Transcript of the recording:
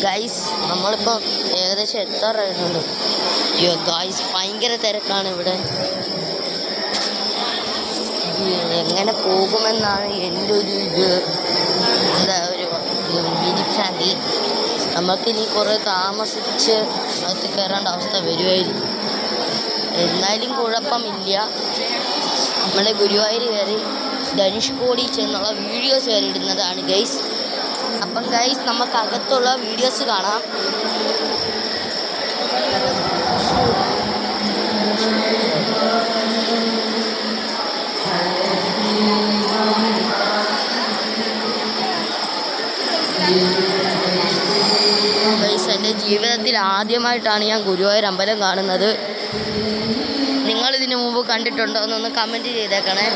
Guys നമ്മളിപ്പോൾ ഏകദേശം എത്താറായിട്ടുണ്ട്. അയ്യോ ഗൈസ് ഭയങ്കര തിരക്കാണ് ഇവിടെ. എങ്ങനെ പോകുമെന്നാണ് എൻ്റെ ഒരു വിധിച്ചാൽ നമുക്കിനി കുറേ താമസിച്ച് അകത്ത് കയറേണ്ട അവസ്ഥ വരുമായിരിക്കും. എന്നാലും കുഴപ്പമില്ല. നമ്മളെ ഗുരുവായൂർ കയറി ധനുഷ്കോടി ചെന്നുള്ള വീഡിയോസ് വരെ ഇടുന്നതാണ് ഗൈസ്. അപ്പം ഗൈസ് നമുക്ക് അകത്തുള്ള വീഡിയോസ് കാണാം. ഗൈസ് എൻ്റെ ജീവിതത്തിൽ ആദ്യമായിട്ടാണ് ഞാൻ ഗുരുവായൂർ അമ്പലം കാണുന്നത്. നിങ്ങളിതിനു മുമ്പ് കണ്ടിട്ടുണ്ടോ എന്നൊന്ന് കമൻറ്റ് ചെയ്തേക്കണേ.